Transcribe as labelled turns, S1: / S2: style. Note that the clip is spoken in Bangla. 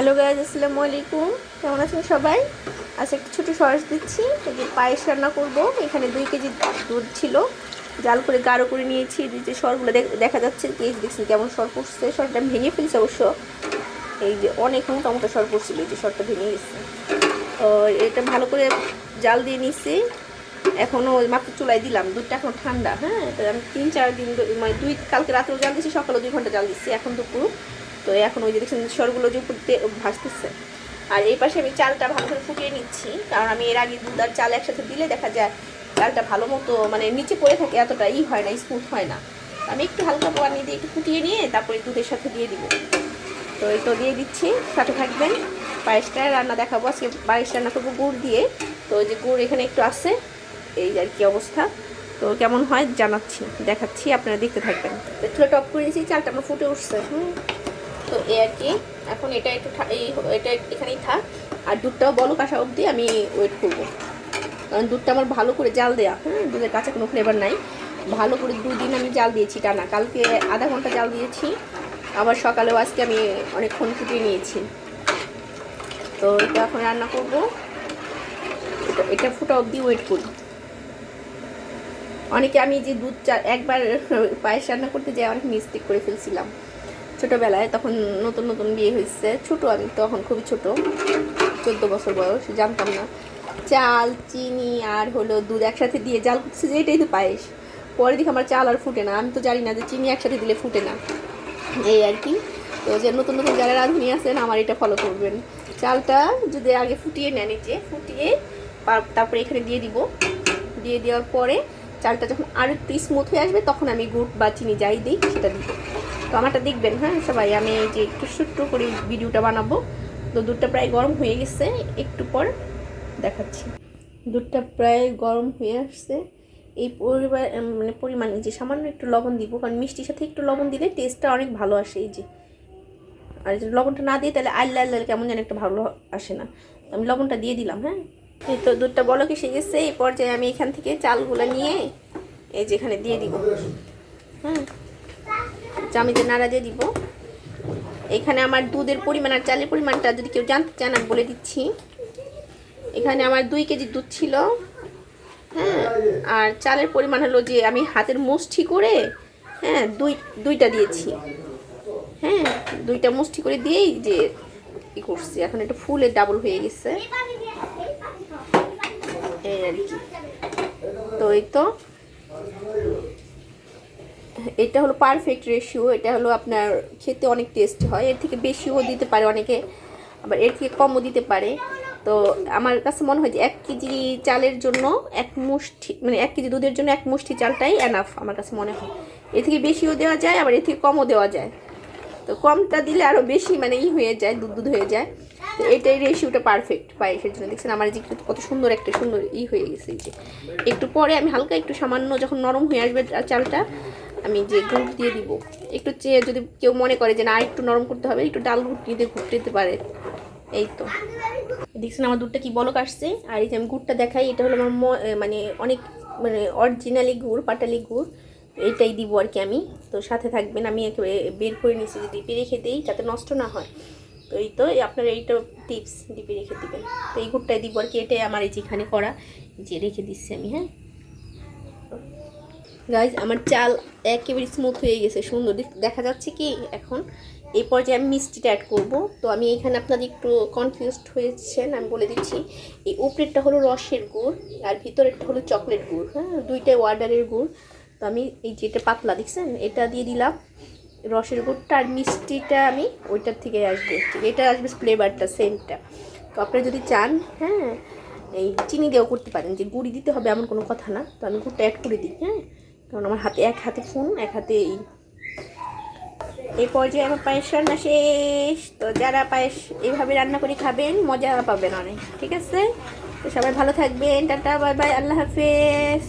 S1: হ্যালো গাইজ, আসসালামু আলাইকুম। কেমন আছেন সবাই? আজ একটা ছোটো সস দিচ্ছি। এই যে পায়েস রান্না করব। এখানে 2 কেজি দুধ ছিল, জাল করে গাঢ় করে নিয়েছি। যে সরগুলো দেখা যাচ্ছে, এই যে দেখছেন কেমন সর পড়ছে। সরটা আমি ভেঙে ফেলছি অবশ্য। এই যে অনেক মোটা সর পড়ছিল, এই যে সরটা ভেঙে গেছে। তো এটা ভালো করে জাল দিয়ে নিচ্ছি। এখনও মাত্র চুলায় দিলাম, দুধটা এখন ঠান্ডা। হ্যাঁ, তো আমি 3-4 দিন মানে কালকে রাত্রেও জাল দিচ্ছি, সকালে 2 ঘন্টা জাল দিচ্ছি, এখন দুপুর। তো এখন ওই যে দেখছেন সরগুলো যে উপর ভাসতেছে। আর এই পাশে আমি চালটা ভালো করে ফুটিয়ে নিচ্ছি, কারণ আমি এর আগে দুধ আর চাল একসাথে দিলে দেখা যায় চালটা ভালো মতো মানে নিচে পড়ে থাকে, এতটা হয় না, স্মুথ হয় না। আমি একটু হালকা পানি দিয়ে একটু ফুটিয়ে নিয়ে তারপরে দুধের সাথে দিয়ে দিব। তো এই তো দিয়ে দিচ্ছি, সাথে থাকবেন। পায়েসটা রান্না দেখাবো আজকে। পায়েস রান্না করবো গুড় দিয়ে। তো যে গুড় এখানে একটু আছে, এই আর কি অবস্থা। তো কেমন হয় জানাচ্ছি, দেখাচ্ছি, আপনারা দেখতে থাকবেন। তো চুলা টপ করে নিয়েছি, চালটা আমার ফুটে উঠছে। তো এই আর কি। এখন এটা একটু এটা এখানেই থাক। আর দুধটাও বলক আসা অবধি আমি ওয়েট করবো, কারণ দুধটা আমার ভালো করে জাল দেওয়া। দুধের কাছে কোনো ফ্লেভার নাই। ভালো করে 2 দিন আমি জাল দিয়েছি টানা। কালকে আধা ঘন্টা জাল দিয়েছি, আবার সকালেও আজকে আমি অনেকক্ষণ ফুটিয়ে নিয়েছি। তো এটা এখন রান্না করব। এটা ফুটা অবধি ওয়েট করি। অনেকে আমি যে দুধ চা একবার পায়েস রান্না করতে যাই অনেক মিস্টেক করে ফেলছিলাম ছোটোবেলায়। তখন নতুন নতুন বিয়ে হয়েছে, ছোটো আমি তখন, খুবই ছোট, 14 বছর বয়স, জানতাম না। চাল, চিনি আর হলো দুধ একসাথে দিয়ে জাল করতেছে যে এটাই তো পায়েস। পরে দেখি আমার চাল আর ফুটে না। আমি তো জানি না যে চিনি একসাথে দিলে ফুটে না, এই আর কি। তো যে নতুন নতুন যারা রাঁধুনি আছেন আমার এটা ফলো করবেন। চালটা যদি আগে ফুটিয়ে নেন, যে ফুটিয়ে তারপরে এখানে দিয়ে দিব। দিয়ে দেওয়ার পরে চালটা যখন আরও একটু স্মুথ হয়ে আসবে তখন আমি গুড় বা চিনি যাই দিই সেটা দিব। তো আমারটা দেখবেন, হ্যাঁ সবাই। আমি এই যে একটু ছোট্ট করে ভিডিওটা বানাবো। তো দুধটা প্রায় গরম হয়ে গেছে, একটু পর দেখাচ্ছি। দুধটা প্রায় গরম হয়ে আসছে। এই পরিমাণে যে সামান্য একটু লবণ দিব, কারণ মিষ্টির সাথে একটু লবণ দিলে টেস্টটা অনেক ভালো আসে। এই যে, আর যদি লবণটা না দিই তাহলে আল্লাহ কেমন যেন একটা ভালো আসে না। আমি লবণটা দিয়ে দিলাম। হ্যাঁ, এই তো দুধটা বলক এসে গেছে। এই পর্যায়ে আমি এখান থেকে চালগুলো নিয়ে এই যে এখানে দিয়ে দিব। হ্যাঁ, চামিচে নাড়া দিয়ে দিব। এখানে আমার দুধের পরিমাণ আর চালের পরিমাণটা যদি কেউ জানতে চান আমি বলে দিচ্ছি। এখানে আমার 2 কেজি দুধ ছিল। হ্যাঁ, আর চালের পরিমাণ হলো যে আমি হাতের মুষ্টি করে, হ্যাঁ, দুইটা দিয়েছি। হ্যাঁ, 2টা মুষ্টি করে দিয়েই যে কি করছি। এখন একটু ফুলের ডাবল হয়ে গেছে, এই আর কি। তো এই তো এটা হলো পারফেক্ট রেশিও। এটা হলো আপনার খেতে অনেক টেস্ট হয়। এর থেকে বেশিও দিতে পারে অনেকে, আবার এর থেকে কমও দিতে পারে। তো আমার কাছে মনে হয় যে 1 কেজি চালের জন্য 1 মুষ্টি, মানে 1 কেজি দুধের জন্য 1 মুষ্টি চালটাই এনাফ আমার কাছে মনে হয়। এর থেকে বেশিও দেওয়া যায়, আবার এর থেকে কমও দেওয়া যায়। তো কমটা দিলে আরও বেশি মানে হয়ে যায়, দুধ হয়ে যায়। তো এটাই রেশিওটা পারফেক্ট পায়েসের জন্য। দেখছেন আমার যে কত সুন্দর একটা সুন্দর হয়ে গেছে। এই যে একটু পরে আমি হালকা একটু সামান্য যখন নরম হয়ে আসবে চালটা, আমি যে গুড় দিয়ে দিব। একটু চেয়ে যদি কেউ মনে করে যে না আর একটু নরম করতে হবে, একটু ডাল গুড় দিয়ে ঘুরতে দিতে পারে। এই তো দেখছেন আমার দুধটা কি বলক আসছে। আর এই যে আমি গুড়টা দেখাই, এটা হলো আমার মানে অনেক মানে অরিজিনালি গুড়, পাটালি গুড়। এইটাই দিব আর কি আমি। তো সাথে থাকবেন। আমি একেবারে বের করে নিচ্ছি যে ডিপে রেখে দিই যাতে নষ্ট না হয়। তো এই তো আপনার এইটা টিপস, ডিপে রেখে দিবেন। তো এই গুড়টাই দিব আর কি। এটাই আমার এই যেখানে করা, যে রেখে দিচ্ছি আমি। হ্যাঁ গাইজ, আমার চাল একেবারে স্মুথ হয়ে গেছে, সুন্দর দেখা যাচ্ছে কি এখন। এই পর্যায়ে আমি মিষ্টিটা অ্যাড করব। তো আমি এখানে আপনাদের একটু কনফিউজড হয়েছেন, আমি বলে দিচ্ছি। এই উপরেরটা হলো রসের গুড় আর ভিতরেরটা হলো চকলেট গুড়। হ্যাঁ, 2টাই অর্ডারের গুড়। তো আমি এই যেটা পাতলা দেখছেন এটা দিয়ে দিলাম রসের গুড়টা, আর মিষ্টিটা আমি ওইটার থেকে আসবে, এটা আসবে ফ্লেভারটা, সেন্টটা। তো আপনারা যদি চান, হ্যাঁ, এই চিনি দিয়েও করতে পারেন, যে গুড়ি দিতে হবে এমন কোনো কথা না। তো আমি গুড়টা অ্যাড করে দিই। হ্যাঁ, কারণ আমার হাতে এক হাতে ফোন, এক হাতে এই পর্যায়ে আমার পায়েস রান্না শেষ। তো যারা পায়েস এইভাবে রান্না করে খাবেন মজা পাবেন অনেক। ঠিক আছে, তো সবাই ভালো থাকবেন। টাটা, বাই বাই, আল্লাহ হাফেজ।